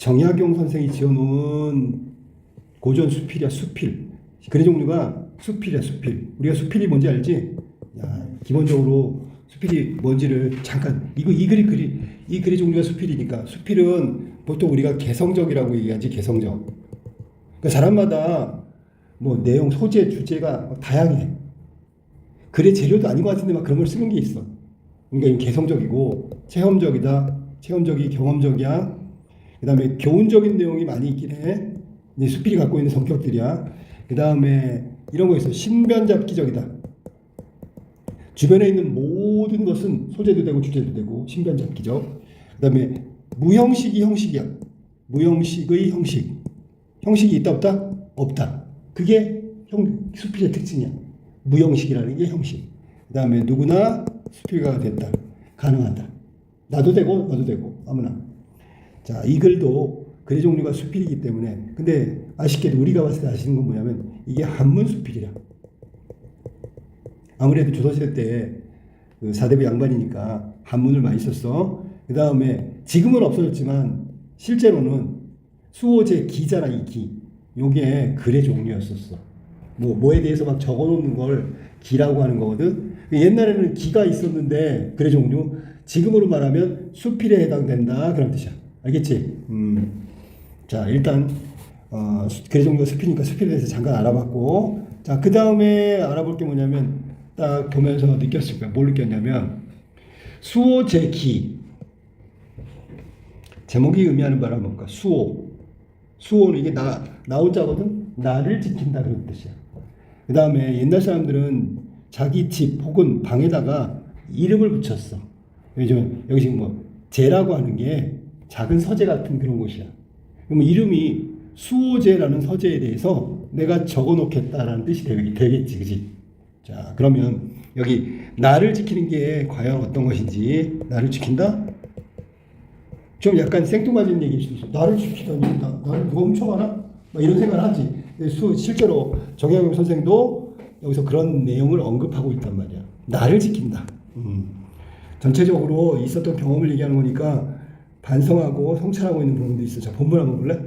정약용 선생이 지어놓은 고전 수필이야, 수필. 글의 종류가 수필이야, 수필. 우리가 수필이 뭔지 알지? 야, 기본적으로 수필이 뭔지를 잠깐, 이 글의 종류가 수필이니까. 수필은 보통 우리가 개성적이라고 얘기하지, 개성적. 그러니까 사람마다 뭐 내용, 소재, 주제가 다양해. 글의 재료도 아닌 것 같은데 막 그런 걸 쓰는 게 있어. 그러니까 이건 개성적이고, 체험적이다. 체험적이 경험적이야. 그 다음에 교훈적인 내용이 많이 있긴 해. 이제 수필이 갖고 있는 성격들이야. 그 다음에 이런 거 있어. 신변잡기적이다. 주변에 있는 모든 것은 소재도 되고 주제도 되고 신변잡기적. 그 다음에 무형식이 형식이야. 무형식의 형식. 형식이 있다 없다? 없다. 그게 수필의 특징이야. 무형식이라는 게 형식. 그 다음에 누구나 수필가가 됐다. 가능하다. 나도 되고 너도 되고 아무나. 자, 이 글도 글의 종류가 수필이기 때문에, 근데 아쉽게도 우리가 봤을 때 아시는 건 뭐냐면 이게 한문 수필이라. 아무래도 조선시대 때 그 사대부 양반이니까 한문을 많이 썼어. 그 다음에 지금은 없어졌지만 실제로는 수호제 기잖아, 이 기. 요게 글의 종류였었어. 뭐에 대해서 막 적어놓는 걸 기라고 하는 거거든. 옛날에는 기가 있었는데 글의 종류. 지금으로 말하면 수필에 해당된다 그런 뜻이야. 알겠지? 자, 일단 글의 종류가 수필이니까 수필에 대해서 잠깐 알아봤고, 자, 그 다음에 알아볼 게 뭐냐면 딱 보면서 느꼈을 거야. 뭘 느꼈냐면 수호 제기. 제목이 의미하는 바는 뭘까? 수호. 수호는 이게 나 혼자거든. 나를 지킨다 그런 뜻이야. 그 다음에 옛날 사람들은 자기 집 혹은 방에다가 이름을 붙였어. 여기 지금 뭐 제라고 하는 게 작은 서재 같은 그런 곳이야. 그러면 이름이 수호제라는 서재에 대해서 내가 적어놓겠다라는 뜻이 되겠지, 그지? 자, 그러면 여기 나를 지키는 게 과연 어떤 것인지. 나를 지킨다? 좀 약간 생뚱맞은 얘기일 수도 있어. 나를 지키다니, 나를 누가 훔쳐가나? 막 이런 생각을 하지. 실제로 정약용 선생도 여기서 그런 내용을 언급하고 있단 말이야. 나를 지킨다. 전체적으로 있었던 경험을 얘기하는 거니까 반성하고 성찰하고 있는 부분도 있어. 자, 본문 한번 볼래?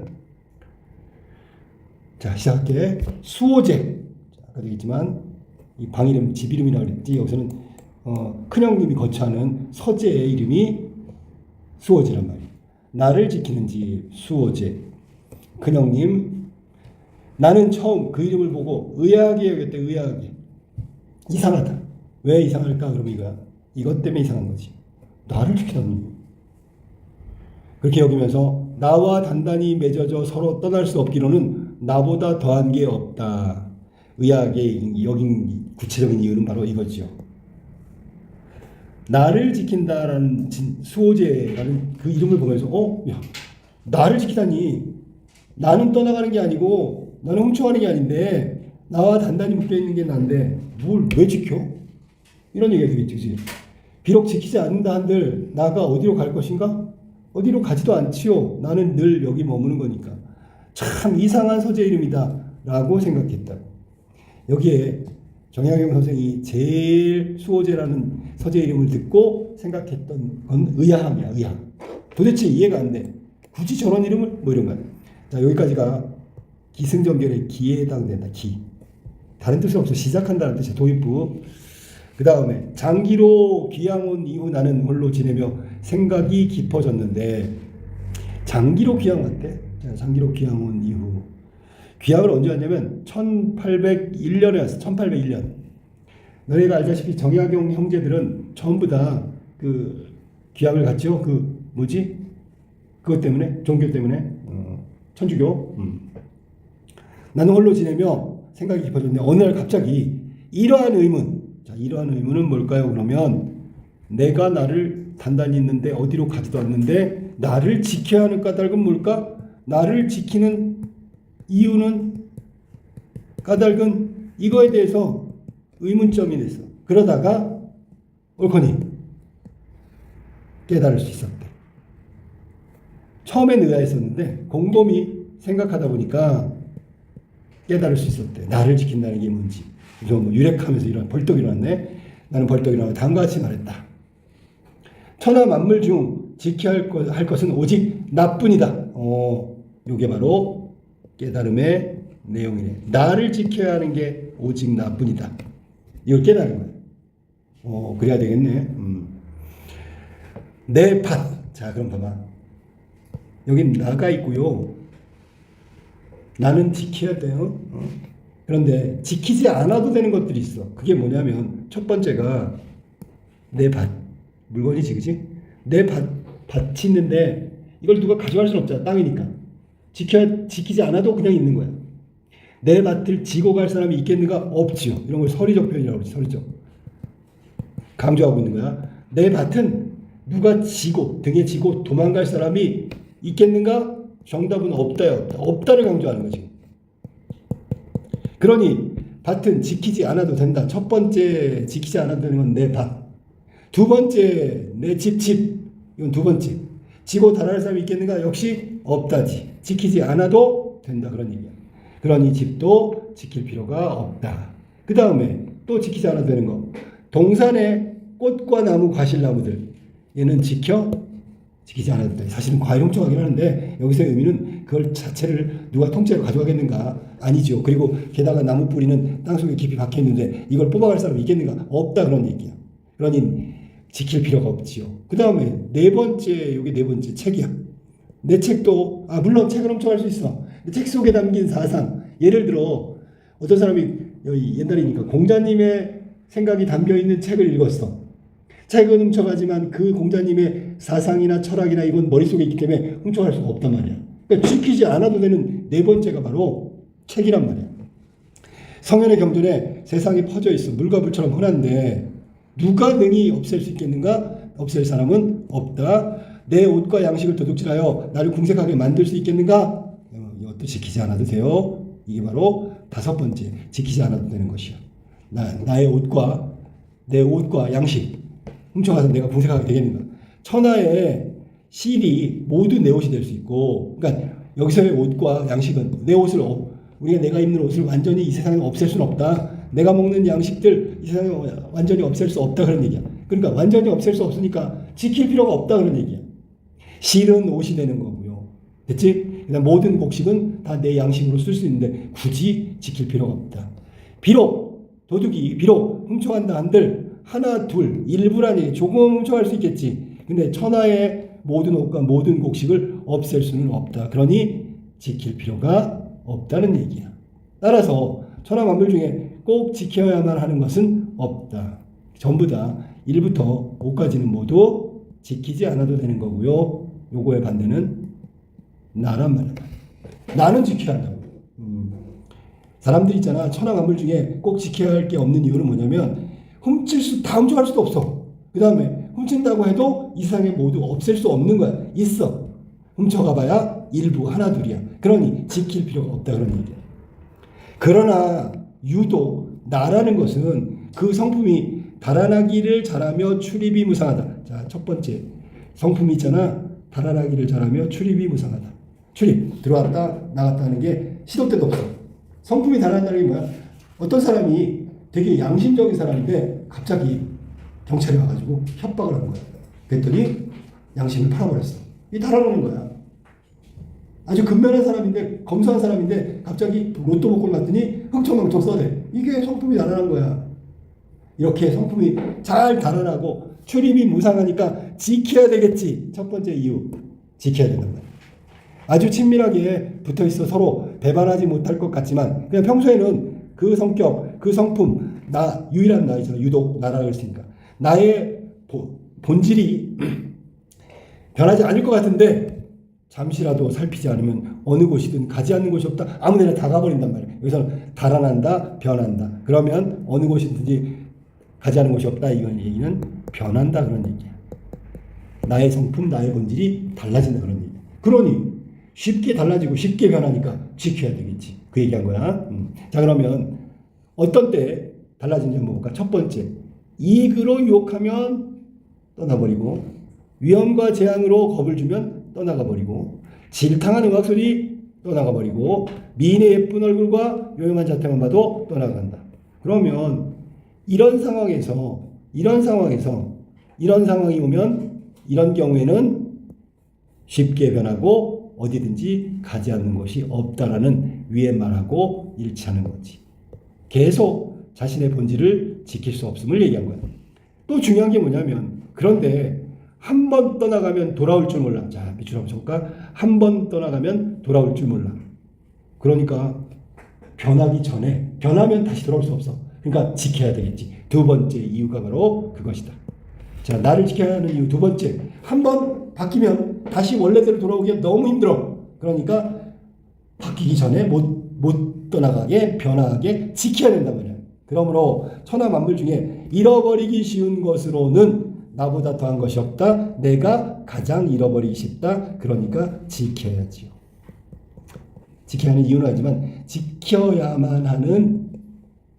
자, 시작할게. 수호제. 아까도 얘기했지만 이 방 이름, 집 이름이라고 그랬지. 여기서는 큰형님이 거처하는 서재의 이름이 수호제란 말이야. 나를 지키는 집, 수호제. 큰형님. 나는 처음 그 이름을 보고 의아하게 여겼대. 의아하게. 이상하다. 왜 이상할까? 그러면 이것 때문에 이상한 거지. 나를 지키다니. 그렇게 여기면서 나와 단단히 맺어져 서로 떠날 수 없기로는 나보다 더한 게 없다. 의아하게 여긴 구체적인 이유는 바로 이거죠. 나를 지킨다라는 수호제라는 그 이름을 보면서 야, 나를 지키다니. 나는 떠나가는 게 아니고 나는 훔쳐가는 게 아닌데 나와 단단히 묶여있는 게 난데 뭘 왜 지켜? 이런 얘기가 되겠지. 비록 지키지 않는다 한들 나가 어디로 갈 것인가? 어디로 가지도 않지요. 나는 늘 여기 머무는 거니까. 참 이상한 서재 이름이다 라고 생각했다. 여기에 정약용 선생이 제일 수호제라는 서재 이름을 듣고 생각했던 건 의아함이야. 의아함. 도대체 이해가 안 돼. 굳이 저런 이름을? 뭐 이런 거야. 자, 여기까지가 기승전결의 기에 해당된다. 기. 다른 뜻은 없어. 시작한다는 뜻이야. 도입부. 그 다음에 장기로 귀양 온 이후 나는 홀로 지내며 생각이 깊어졌는데, 장기로 귀양 왔대. 자, 장기로 귀양 온 이후. 귀양을 언제 왔냐면 1801년에 왔어. 1801년. 너희가 알다시피 정약용 형제들은 전부 다 그 귀양을 갔죠. 그 뭐지? 그것 때문에, 종교 때문에, 천주교. 나는 홀로 지내며 생각이 깊어졌는데 어느 날 갑자기 이러한 의문. 자, 이러한 의문은 뭘까요? 그러면 내가 나를 단단히 있는데 어디로 가지도 않는데 나를 지켜야 하는 까닭은 뭘까? 나를 지키는 이유는, 까닭은, 이거에 대해서 의문점이 됐어. 그러다가 옳거니 깨달을 수 있었대. 처음엔 의아했었는데 곰곰이 생각하다 보니까 깨달을 수 있었대. 나를 지킨다는 게 뭔지. 그래서 뭐 유력하면서 벌떡 일어났네. 나는 벌떡 일어나고 다음과 같이 말했다. 천하 만물 중 지켜야 할 것은 오직 나뿐이다. 요게 바로 깨달음의 내용이네. 나를 지켜야 하는 게 오직 나뿐이다. 이걸 깨달은 거예요. 그래야 되겠네. 내 밭. 자, 그럼 봐봐. 여기 나가 있고요. 나는 지켜야 돼요. 그런데 지키지 않아도 되는 것들이 있어. 그게 뭐냐면 첫 번째가 내 밭. 물건이지, 그지? 내 밭이 있는데 이걸 누가 가져갈 수는 없잖아. 땅이니까. 지키지 않아도 그냥 있는 거야. 내 밭을 지고 갈 사람이 있겠는가? 없지요. 이런 걸 서리적 표현이라고 그러지. 서리적. 강조하고 있는 거야. 내 밭은 누가 지고 등에 지고 도망갈 사람이 있겠는가? 정답은 없다요. 없다를 강조하는 거지. 그러니 밭은 지키지 않아도 된다. 첫 번째 지키지 않아도 되는 건 내 밭. 두 번째 내 집. 이건 두 번째. 지고 달아날 사람이 있겠는가? 역시 없다지. 지키지 않아도 된다. 그런 얘기야. 그러니 집도 지킬 필요가 없다. 그 다음에 또 지키지 않아도 되는 거. 동산의 꽃과 나무, 과실나무들. 얘는 지키지 않아도 돼. 사실은 과일 훔쳐가긴 하는데 여기서의 의미는 그걸 자체를 누가 통째로 가져가겠는가? 아니죠. 그리고 게다가 나무 뿌리는 땅속에 깊이 박혀 있는데 이걸 뽑아갈 사람이 있겠는가? 없다. 그런 얘기야. 그러니 지킬 필요가 없지요. 그 다음에 네 번째 책이야. 내 책도 물론 책을 훔쳐갈 수 있어. 책 속에 담긴 사상. 예를 들어 어떤 사람이 여기 옛날이니까 공자님의 생각이 담겨 있는 책을 읽었어. 책은 훔쳐가지만 그 공자님의 사상이나 철학이나 이건 머릿속에 있기 때문에 훔쳐갈 수가 없단 말이야. 그러니까 지키지 않아도 되는 네 번째가 바로 책이란 말이야. 성현의 경전에 세상에 퍼져 있어. 물과 불처럼 흔한데 누가 능히 없앨 수 있겠는가? 없앨 사람은 없다. 내 옷과 양식을 도둑질하여 나를 궁색하게 만들 수 있겠는가? 이것도 지키지 않아도 돼요. 이게 바로 다섯 번째, 지키지 않아도 되는 것이야. 나의 옷과 내 옷과 양식 훔쳐가서 내가 궁색하게 되겠는가? 천하의 실이 모두 내 옷이 될 수 있고, 그러니까 여기서의 옷과 양식은 내 옷을 내가 입는 옷을 완전히 이 세상에 없앨 수는 없다. 내가 먹는 양식들 이 세상에 완전히 없앨 수 없다 그런 얘기야. 그러니까 완전히 없앨 수 없으니까 지킬 필요가 없다 그런 얘기야. 실은 옷이 되는 거고요. 됐지? 그다음 모든 곡식은 다 내 양식으로 쓸 수 있는데 굳이 지킬 필요가 없다. 도둑이 훔쳐간다 한들 하나 둘 일부라니 조금 훔쳐갈 수 있겠지. 근데 천하의 모든 옷과 모든 곡식을 없앨 수는 없다. 그러니 지킬 필요가 없다는 얘기야. 따라서 천하 만물 중에 꼭 지켜야만 하는 것은 없다. 전부 다 1부터 5까지는 모두 지키지 않아도 되는 거고요. 요거의 반대는 나란 말이야. 나는 지켜야 한다고. 사람들이 있잖아. 천하 만물 중에 꼭 지켜야 할 게 없는 이유는 뭐냐면 다 훔쳐갈 수도 없어. 그 다음에 훔친다고 해도 이 세상에 모두 없앨 수 없는 거야. 있어. 훔쳐가봐야 일부 하나 둘이야. 그러니 지킬 필요가 없다 그런 얘기야. 그러나 유독 나라는 것은 그 성품이 달아나기를 잘하며 출입이 무상하다. 자, 첫 번째 성품이 있잖아. 달아나기를 잘하며 출입이 무상하다. 출입 들어왔다 나갔다 하는 게 시도 때도 없어. 성품이 달아난다는 게 뭐야? 어떤 사람이 되게 양심적인 사람인데 갑자기 경찰이 와가지고 협박을 한 거야. 그랬더니 양심을 팔아버렸어. 이 달아나는 거야. 아주 근면한 사람인데 검소한 사람인데 갑자기 로또 복권 났더니 흥청망청 써대. 이게 성품이 달아난 거야. 이렇게 성품이 잘 달아나고 출입이 무상하니까 지켜야 되겠지. 첫 번째 이유 지켜야 된단 말이야. 아주 친밀하게 붙어있어 서로 배반하지 못할 것 같지만 그냥 평소에는 그 성격, 그 성품, 유일한 나이잖아. 유독 나라고 했으니까 나의 본질이 변하지 않을 것 같은데 잠시라도 살피지 않으면 어느 곳이든 가지 않는 곳이 없다. 아무데나 다 가버린단 말이야. 여기서는 달아난다, 변한다. 그러면 어느 곳이든지 가지 않는 곳이 없다. 이건 얘기는 변한다 그런 얘기야. 나의 성품, 나의 본질이 달라진다 그런 얘기야. 그러니 쉽게 달라지고 쉽게 변하니까 지켜야 되겠지. 그 얘기한 거야. 자, 그러면 어떤 때 달라지는지 한번 볼까? 첫 번째, 이익으로 유혹하면 떠나버리고 위험과 재앙으로 겁을 주면 떠나가버리고 질탕한 음악소리 떠나가버리고 미인의 예쁜 얼굴과 요염한 자태만 봐도 떠나간다. 그러면 이런 상황이 오면 이런 경우에는 쉽게 변하고 어디든지 가지 않는 것이 없다라는 위에 말하고 일치하는 거지. 계속 자신의 본질을 지킬 수 없음을 얘기한 거야. 또 중요한 게 뭐냐면, 그런데 한 번 떠나가면 돌아올 줄 몰라. 자, 밑줄 한번 쳐볼까? 한 번 떠나가면 돌아올 줄 몰라. 그러니까 변하기 전에, 변하면 다시 돌아올 수 없어. 그러니까 지켜야 되겠지. 두 번째 이유가 바로 그것이다. 자, 나를 지켜야 하는 이유 두 번째. 한 번 바뀌면 다시 원래대로 돌아오기가 너무 힘들어. 그러니까 바뀌기 전에 못 떠나가게, 변화하게 지켜야 된단 말이야. 그러므로 천하 만물 중에 잃어버리기 쉬운 것으로는 나보다 더한 것이 없다. 내가 가장 잃어버리기 쉽다. 그러니까 지켜야지요. 지켜야 하는 이유는 아니지만 지켜야만 하는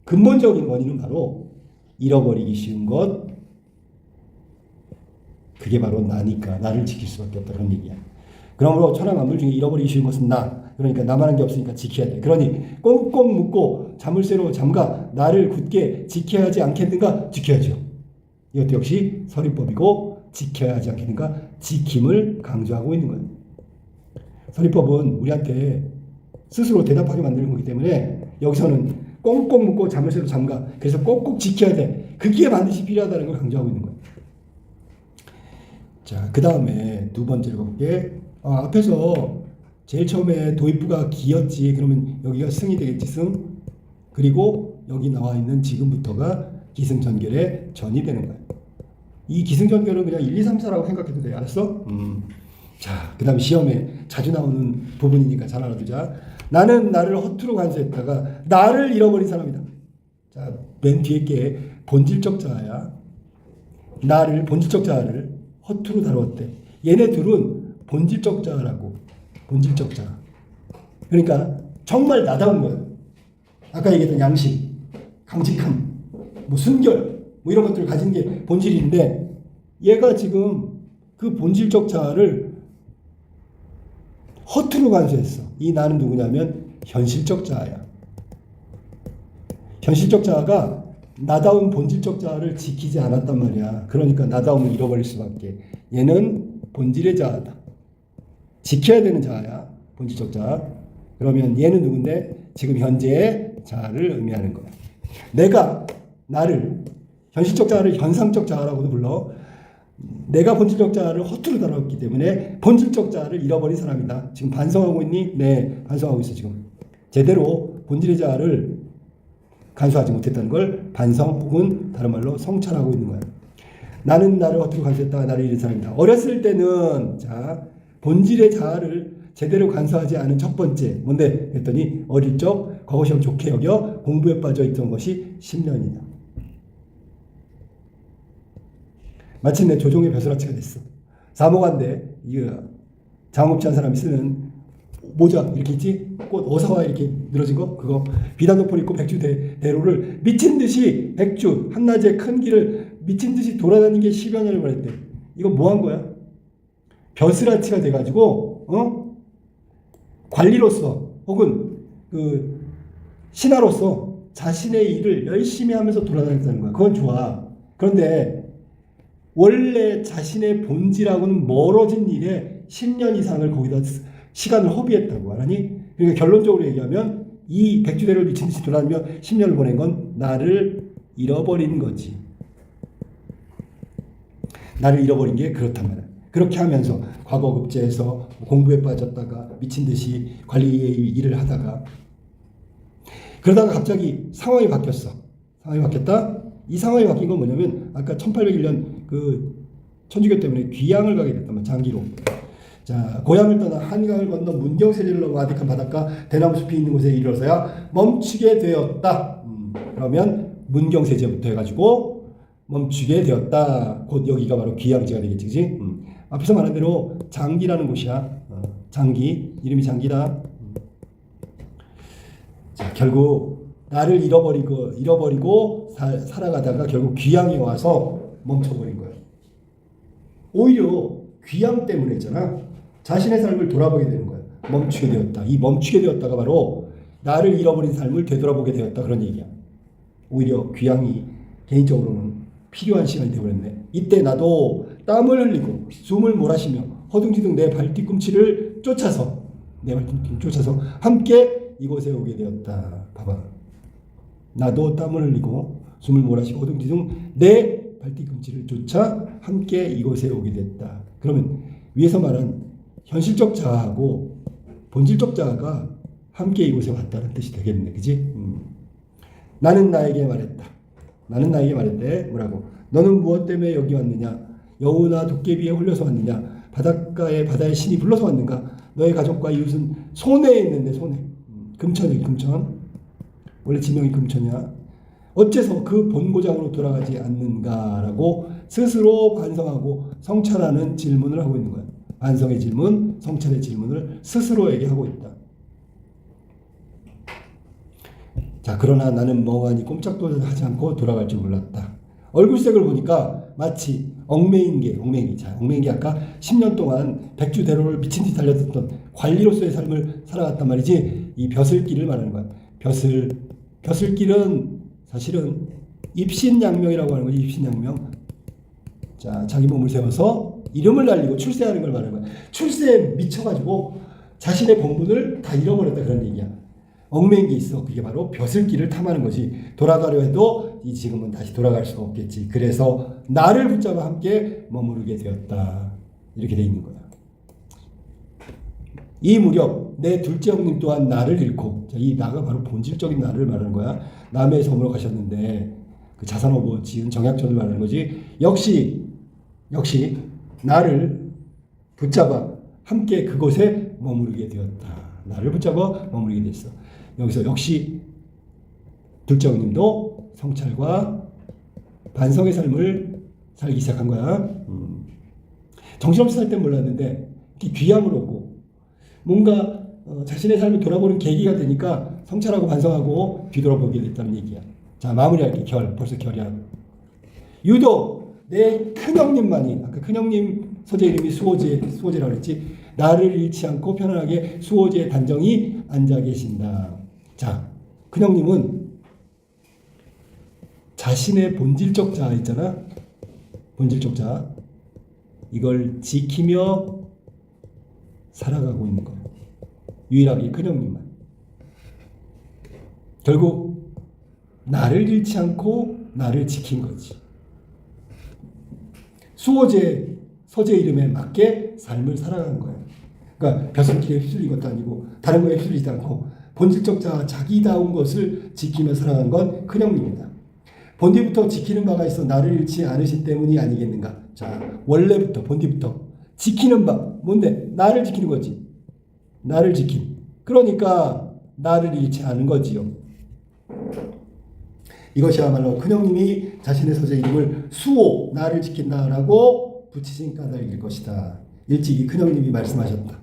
근본적인 원인은 바로 잃어버리기 쉬운 것. 그게 바로 나니까. 나를 지킬 수밖에 없다. 그런 얘기야. 그러므로 천하 만물 중에 잃어버리기 쉬운 것은 나. 그러니까 나만 한 게 없으니까 지켜야 돼. 그러니 꽁꽁 묶고 자물쇠로 잠가 나를 굳게 지켜야 하지 않겠는가? 지켜야죠. 이것도 역시 서리법이고 지켜야 하지 않겠는가? 지킴을 강조하고 있는 거예요. 서리법은 우리한테 스스로 대답하게 만드는 거기 때문에 여기서는 꽁꽁 묶고 자물쇠로 잠가. 그래서 꼭꼭 지켜야 돼. 그게 반드시 필요하다는 걸 강조하고 있는 거예요. 자, 그 다음에 두 번째로 볼게. 앞에서 제일 처음에 도입부가 기였지. 그러면 여기가 승이 되겠지. 승. 그리고 여기 나와 있는 지금부터가 기승전결의 전이 되는 거야. 이 기승전결은 그냥 1, 2, 3, 4라고 생각해도 돼. 알았어? 자, 그 다음 시험에 자주 나오는 부분이니까 잘 알아두자. 나는 나를 허투루 간수했다가 나를 잃어버린 사람이다. 자, 맨 뒤에 게 본질적 자아야. 나를, 본질적 자아를 허투루 다루었대. 얘네 둘은 본질적 자아라고. 본질적 자아. 그러니까 정말 나다운 거예요. 아까 얘기했던 양심, 강직함, 뭐 순결, 뭐 이런 것들을 가진 게 본질인데 얘가 지금 그 본질적 자아를 허투루 간수했어. 이 나는 누구냐면 현실적 자아야. 현실적 자아가 나다운 본질적 자아를 지키지 않았단 말이야. 그러니까 나다움을 잃어버릴 수밖에. 얘는 본질의 자아다. 지켜야 되는 자아야. 본질적 자아. 그러면 얘는 누군데? 지금 현재의 자아를 의미하는 거야. 내가 나를 현실적 자아를 현상적 자아라고도 불러. 내가 본질적 자아를 허투루 다뤘기 때문에 본질적 자아를 잃어버린 사람이다. 지금 반성하고 있니? 네, 반성하고 있어 지금. 제대로 본질의 자아를 간수하지 못했다는 걸 반성 혹은 다른 말로 성찰하고 있는 거야. 나는 나를 허투루 간수했다가 나를 잃은 사람이다. 어렸을 때는 자 본질의 자아를 제대로 간수하지 않은 첫 번째 뭔데? 했더니 어릴 적 과거시험 좋게 여겨 공부에 빠져 있던 것이 10년이다. 마침내 조종의 벼슬아치가 됐어. 사모관대 장업치 한 사람이 쓰는 모자 이렇게 있지? 꽃 어사와 이렇게 늘어진 거 그거 비단도포를 입고 백주 대로를 미친 듯이 백주 한낮에 큰 길을 미친 듯이 돌아다니는 게 10여 년을 걸렸대. 이거 뭐 한 거야? 벼슬아치가 돼가지고 관리로서 혹은 그 신하로서 자신의 일을 열심히 하면서 돌아다녔다는 거야. 그건 좋아. 그런데 원래 자신의 본질하고는 멀어진 일에 10년 이상을 거기다 시간을 허비했다고 하니 그러니까 결론적으로 얘기하면 이 백주대를 미친 듯이 돌아다니며 10년을 보낸 건 나를 잃어버린 거지. 나를 잃어버린 게 그렇단 말이야. 그렇게 하면서 과거 급제해서 공부에 빠졌다가 미친 듯이 관리의 일을 하다가 그러다가 갑자기 상황이 바뀌었어. 상황이 바뀌었다? 이 상황이 바뀐 건 뭐냐면 아까 1801년 그 천주교 때문에 귀양을 가게 됐단 말이야. 장기로. 자, 고향을 떠나 한강을 건너 문경세제를 넘어 아득한 바닷가 대나무 숲이 있는 곳에 이르러서야 멈추게 되었다. 그러면 문경세제부터 해가지고 멈추게 되었다. 곧 여기가 바로 귀양지가 되겠지, 그치? 앞에서 말한 대로 장기라는 곳이야. 장기, 이름이 장기다. 자, 결국 나를 잃어버리고 살아가다가 결국 귀양에 와서 멈춰버린 거야. 오히려 귀양 때문에 있잖아. 자신의 삶을 돌아보게 되는 거야. 멈추게 되었다. 이 멈추게 되었다가 바로 나를 잃어버린 삶을 되돌아보게 되었다. 그런 얘기야. 오히려 귀양이 개인적으로는 필요한 시간이 되어버렸네. 이때 나도 땀을 흘리고 숨을 몰아쉬며 허둥지둥 내 발뒤꿈치를 쫓아서 함께 이곳에 오게 되었다. 봐봐. 나도 땀을 흘리고 숨을 몰아쉬고 허둥지둥 내 발뒤꿈치를 쫓아 함께 이곳에 오게 됐다. 그러면 위에서 말한 현실적 자아하고 본질적 자아가 함께 이곳에 왔다는 뜻이 되겠네. 그지? 나는 나에게 말했다. 나는 나에게 말했대. 뭐라고? 너는 무엇 때문에 여기 왔느냐? 여우나 도깨비에 홀려서 왔느냐? 바다의 신이 불러서 왔는가? 너의 가족과 이웃은 손해에 있는데 손해. 금천이 금천. 원래 지명이 금천이야. 어째서 그 본고장으로 돌아가지 않는가라고 스스로 반성하고 성찰하는 질문을 하고 있는 거야. 반성의 질문, 성찰의 질문을 스스로에게 하고 있다. 자, 그러나 나는 멍하니 꼼짝도 하지 않고 돌아갈 줄 몰랐다. 얼굴색을 보니까 마치 엉맹이 아까 10년 동안 백주대로를 미친 듯이 달려듣던 관리로서의 삶을 살아갔단 말이지. 이 벼슬길을 말하는 거야. 벼슬길은 사실은 입신양명이라고 하는 거지. 입신양명. 자, 자기 몸을 세워서 이름을 날리고 출세하는 걸 말하는 거야. 출세에 미쳐가지고 자신의 본분을 다 잃어버렸다 그런 얘기야. 얽매인 게 있어. 그게 바로 벼슬길을 탐하는 거지. 돌아가려 해도 이 지금은 다시 돌아갈 수가 없겠지. 그래서 나를 붙잡아 함께 머무르게 되었다. 이렇게 돼 있는 거야. 이 무렵 내 둘째 형님 또한 나를 잃고, 자, 이 나가 바로 본질적인 나를 말하는 거야. 남의 섬으로 가셨는데 그 자산어보 지은 정약전을 말하는 거지. 역시 나를 붙잡아 함께 그곳에 머무르게 되었다. 나를 붙잡아 머무르게 됐어. 여기서 역시 둘째 형님도 성찰과 반성의 삶을 살기 시작한 거야. 정신없이 살 땐 몰랐는데 귀함을 얻고 뭔가 자신의 삶을 돌아보는 계기가 되니까 성찰하고 반성하고 뒤돌아보게 됐다는 얘기야. 자, 마무리할게. 벌써 결이야. 유독 내 큰형님만이, 아까 큰형님 서재 이름이 수호제라고 그랬지. 나를 잃지 않고 편안하게 수호제의 단정히 앉아 계신다. 자, 큰형님은 자신의 본질적 자아 있잖아. 본질적 자아. 이걸 지키며 살아가고 있는 거야. 유일하게 큰형님만. 결국 나를 잃지 않고 나를 지킨 거지. 수호제, 서재 이름에 맞게 삶을 살아가는 거야. 그러니까 벼슬길에 휩쓸린 것도 아니고 다른 거에 휩쓸리지 않고 본질적 자아, 자기다운 것을 지키며 살아가는 건 큰형님이다. 본디부터 지키는 바가 있어 나를 잃지 않으신 때문이 아니겠는가. 자, 원래부터 본디부터 지키는 바 뭔데? 나를 지키는 거지. 나를 지킴. 그러니까 나를 잃지 않은 거지요. 이것이야말로 큰형님이 자신의 서재 이름을 수호, 나를 지킨다라고 붙이신 까닭일 것이다. 일찍이 큰형님이 말씀하셨다.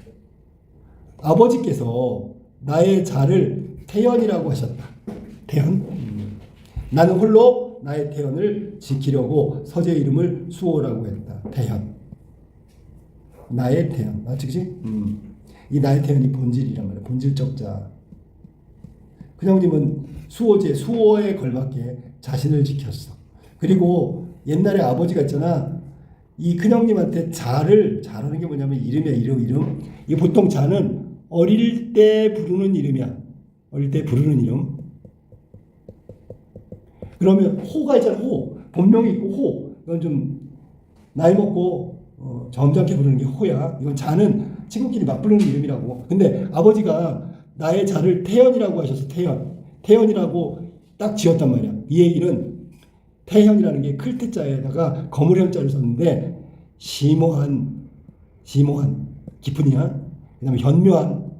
아버지께서 나의 자를 태연이라고 하셨다. 태연? 나는 홀로 나의 태연을 지키려고 서재 이름을 수호라고 했다. 태연. 나의 태연. 맞지, 그치? 이 나의 태연이 본질이란 말이야. 본질적 자. 큰형님은 수호에 걸맞게 자신을 지켰어. 그리고 옛날에 아버지가 있잖아. 이 큰형님한테 자라는 게 뭐냐면 이름이야. 이름. 이 보통 자는 어릴 때 부르는 이름이야. 어릴 때 부르는 이름. 그러면 호가 있잖아. 호. 본명이 있고 호. 이건 좀 나이 먹고 점잖게 부르는 게 호야. 이건 자는 친구끼리 맞부르는 이름이라고. 근데 아버지가 나의 자를 태연이라고 하셔서 태연이라고 딱 지었단 말이야. 이 얘기는 태현이라는 게 클때자에다가 거물현자를 썼는데 심오한 깊은 이한, 그 다음에 현묘한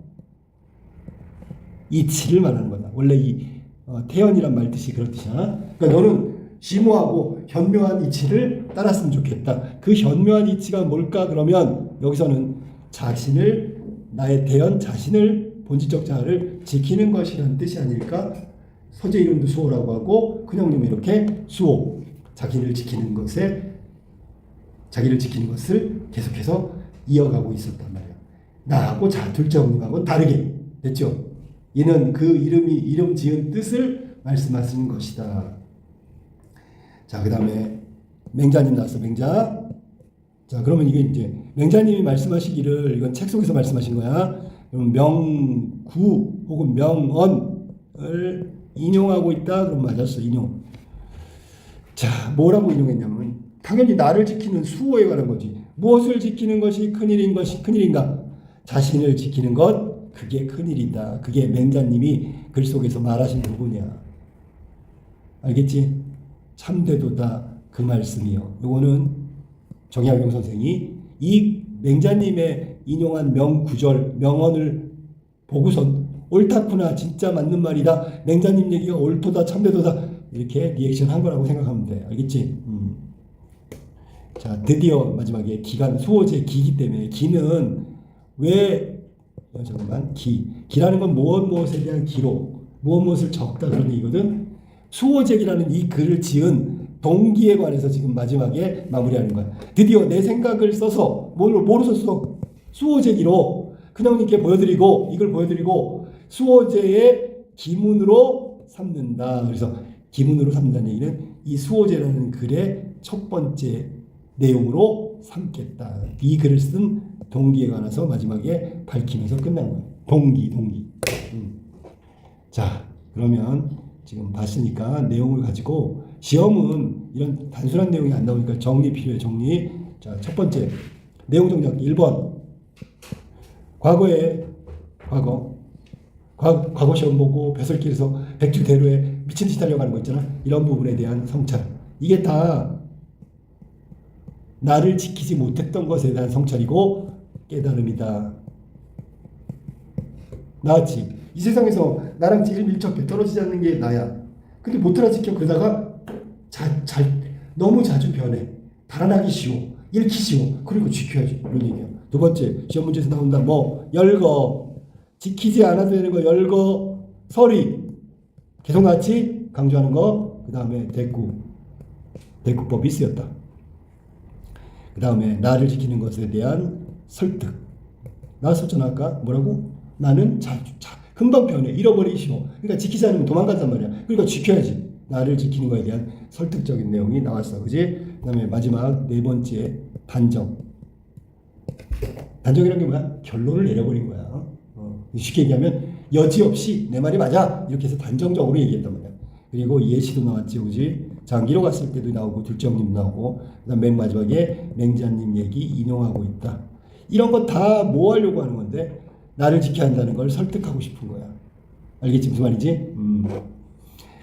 이치를 말하는 거다. 원래 이 태연이란 말 뜻이 그런 뜻이야. 그러니까 너는 심오하고 현묘한 이치를 따랐으면 좋겠다. 그 현묘한 이치가 뭘까? 그러면 여기서는 나의 태연 자신을, 본질적 자아를 지키는 것이라는 뜻이 아닐까? 서재 이름도 수호라고 하고 큰형님이 이렇게 수호, 자기를 지키는 것을 계속해서 이어가고 있었단 말이야. 나하고 둘째 형님하고는 다르게 됐죠. 이는 그 이름 지은 뜻을 말씀하시는 것이다. 자, 그 다음에 맹자님 나왔어. 맹자. 자, 그러면 이게 이제 맹자님이 말씀하시기를 이건 책 속에서 말씀하신 거야. 그럼 명구 혹은 명언을 인용하고 있다. 그럼 맞았어. 인용. 자, 뭐라고 인용했냐면 당연히 나를 지키는 수호에 관한 거지. 무엇을 지키는 것이 큰일인 것이 큰일인가? 자신을 지키는 것, 그게 큰일이다. 그게 맹자님이 글 속에서 말하신 부분이야. 알겠지? 참되도다 그 말씀이요. 요거는 정약용 선생이 이 맹자님의 인용한 명구절, 명언을 보고선 옳다구나, 진짜 맞는 말이다, 맹자님 얘기가 옳도다, 참되도다, 이렇게 리액션 한 거라고 생각하면 돼. 알겠지? 자, 드디어 마지막에 기간, 수호제 기기 때문에, 기는 왜, 잠깐만, 기라는 건 무엇에 대한 기로, 무엇을 적다 그런 얘기거든. 수호제기라는 이 글을 지은 동기에 관해서 지금 마지막에 마무리하는 거야. 드디어 내 생각을 써서 뭐로 썼어? 수호제기로 큰형님께 보여드리고, 이걸 보여드리고 수호제의 기문으로 삼는다. 그래서 기문으로 삼는다는 얘기는 이 수호제라는 글의 첫 번째 내용으로 삼겠다. 이 글을 쓴 동기에 관해서 마지막에 밝히면서 끝난 거야. 동기. 자, 그러면 지금 봤으니까 내용을 가지고 시험은 이런 단순한 내용이 안 나오니까 정리 필요해. 정리. 자, 첫 번째 내용 정리하기 1번. 과거 시험 보고 배설길에서 백주대로에 미친 듯이 달려가는 거 있잖아. 이런 부분에 대한 성찰. 이게 다 나를 지키지 못했던 것에 대한 성찰이고 깨달음이다. 나왔지? 이 세상에서 나랑 제일 밀접해 떨어지지 않는 게 나야. 근데 못 알아지켜. 그러다가 너무 자주 변해. 달아나기 쉬워. 잃기 쉬워. 그리고 지켜야지. 이런 얘기야. 두 번째, 시험 문제에서 나온다. 열거. 지키지 않아도 되는 거 열거. 서리. 계속 나왔지? 강조하는 거. 그 다음에 대꾸법이 쓰였다. 그 다음에 나를 지키는 것에 대한 설득. 나왔었잖아 아까. 뭐라고? 나는 금방 변해. 잃어버리기 쉬워. 그러니까 지키지 않으면 도망간단 말이야. 그러니까 지켜야지. 나를 지키는 거에 대한 설득적인 내용이 나왔어. 그지? 그 다음에 마지막 네 번째, 단정. 단정이란 게 뭐야? 결론을 내려버린 거야. 쉽게 얘기하면 여지없이 내 말이 맞아. 이렇게 해서 단정적으로 얘기했단 말이야. 그리고 예시도 나왔지. 그지? 장기로 갔을 때도 나오고 둘째형님도 나오고 그 다음 맨 마지막에 맹자님 얘기 인용하고 있다. 이런 거 다 뭐 하려고 하는 건데 나를 지켜야 한다는 걸 설득하고 싶은 거야. 알겠지? 무슨 말이지?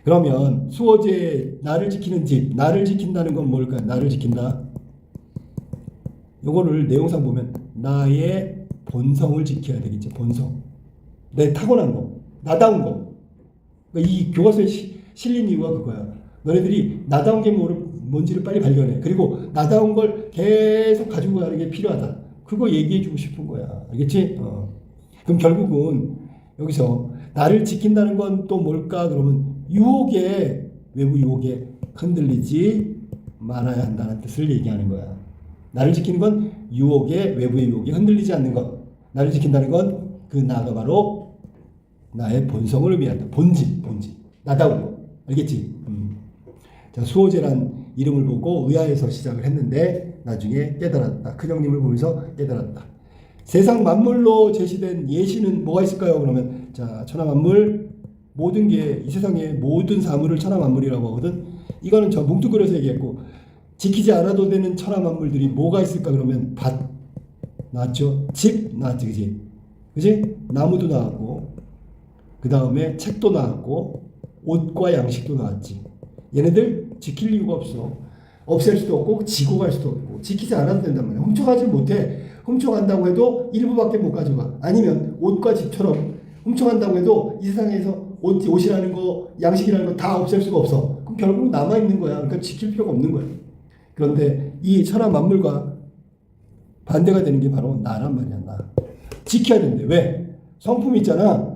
그러면 수호제 나를 지키는 집, 나를 지킨다는 건 뭘까? 나를 지킨다. 요거를 내용상 보면 나의 본성을 지켜야 되겠지. 본성. 내 타고난 거. 나다운 거. 그러니까 이 교과서에 실린 이유가 그거야. 너네들이 나다운 게 뭔지를 빨리 발견해. 그리고 나다운 걸 계속 가지고 가는 게 필요하다. 그거 얘기해주고 싶은 거야. 알겠지? 그럼 결국은 여기서 나를 지킨다는 건 또 뭘까? 그러면 외부 유혹에 흔들리지 말아야 한다는 뜻을 얘기하는 거야. 나를 지키는 건 외부의 유혹에 흔들리지 않는 것. 나를 지킨다는 건 그 나가 바로 나의 본성을 의미한다. 본질. 나다운 거. 알겠지? 자, 수호제란 이름을 보고 의아해서 시작을 했는데 나중에 깨달았다. 큰형님을 보면서 깨달았다. 세상 만물로 제시된 예시는 뭐가 있을까요? 그러면 자, 천하 만물, 모든 게 이 세상의 모든 사물을 천하 만물이라고 하거든. 이거는 저 뭉뚱그려서 얘기했고, 지키지 않아도 되는 천하 만물들이 뭐가 있을까? 그러면 밭 나왔죠. 집 나왔지, 그지? 나무도 나왔고, 그 다음에 책도 나왔고, 옷과 양식도 나왔지. 얘네들 지킬 이유가 없어. 없앨 수도 없고 지고 갈 수도 없고 지키지 않아도 된단 말이야. 훔쳐가지 못해. 훔쳐간다고 해도 일부밖에 못 가져가. 아니면 옷과 집처럼 훔쳐간다고 해도 이 세상에서 옷이라는 거, 양식이라는 거 다 없앨 수가 없어. 그럼 결국 남아있는 거야. 그러니까 지킬 필요가 없는 거야. 그런데 이 천하 만물과 반대가 되는 게 바로 나란 말이야. 나. 지켜야 된대. 왜? 성품이 있잖아.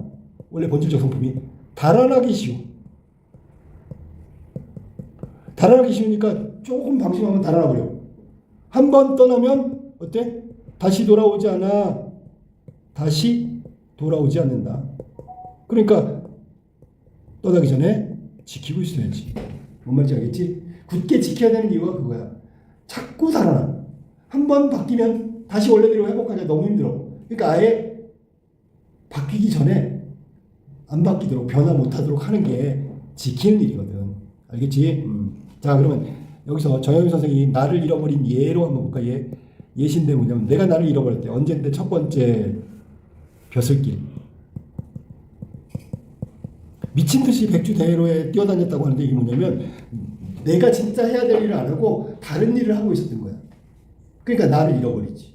원래 본질적 성품이 달아나기 쉬워. 달아나기 쉬우니까 조금 방심하면 달아나버려. 한 번 떠나면 어때? 다시 돌아오지 않아. 다시 돌아오지 않는다. 그러니까 떠나기 전에 지키고 있어야지. 뭔 말인지 알겠지? 굳게 지켜야 되는 이유가 그거야. 자꾸 달아나. 한 번 바뀌면 다시 원래대로 회복하기가 너무 힘들어. 그러니까 아예 바뀌기 전에 안 바뀌도록 변화 못하도록 하는 게 지키는 일이거든. 알겠지? 자, 그러면 여기서 정영희 선생이 나를 잃어버린 예로 한번 볼까? 예신데 뭐냐면 내가 나를 잃어버렸대. 언젠데 첫 번째 벼슬길. 미친 듯이 백주대로에 뛰어다녔다고 하는데 이게 뭐냐면 내가 진짜 해야 될 일을 안 하고 다른 일을 하고 있었던 거야. 그러니까 나를 잃어버리지.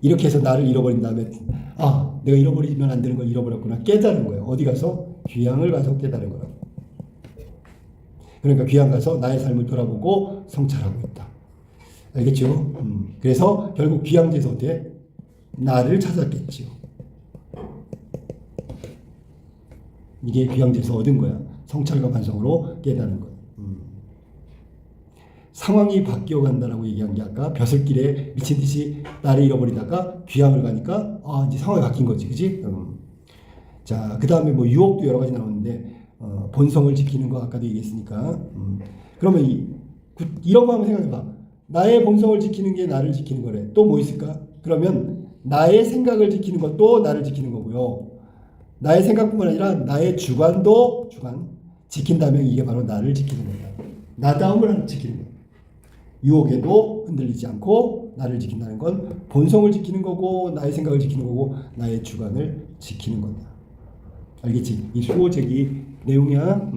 이렇게 해서 나를 잃어버린 다음에 아, 내가 잃어버리면 안 되는 걸 잃어버렸구나. 깨달은 거야. 어디 가서? 귀향을 가서 깨달은 거라고. 그러니까 귀향 가서 나의 삶을 돌아보고 성찰하고 있다. 알겠죠? 그래서 결국 귀향지에서 어때? 나를 찾았겠지요. 이게 귀향지에서 얻은 거야. 성찰과 반성으로 깨닫는 거야. 상황이 바뀌어간다라고 얘기한 게 아까 벼슬길에 미친 듯이 나를 잃어버리다가 귀향을 가니까 아, 이제 상황이 바뀐 거지, 그지? 자, 그 다음에 뭐 유혹도 여러 가지 나오는데 본성을 지키는 거 아까도 얘기했으니까. 그러면 이런 거 한번 생각해봐. 나의 본성을 지키는 게 나를 지키는 거래. 또 뭐 있을까? 그러면 나의 생각을 지키는 것도 나를 지키는 거고요. 나의 생각뿐만 아니라 나의 주관도 지킨다면 이게 바로 나를 지키는 거야. 나다움을 지키는 거야. 유혹에도 흔들리지 않고 나를 지킨다는 건 본성을 지키는 거고 나의 생각을 지키는 거고 나의 주관을 지키는 거다. 알겠지? 이 수호제기 내용이야.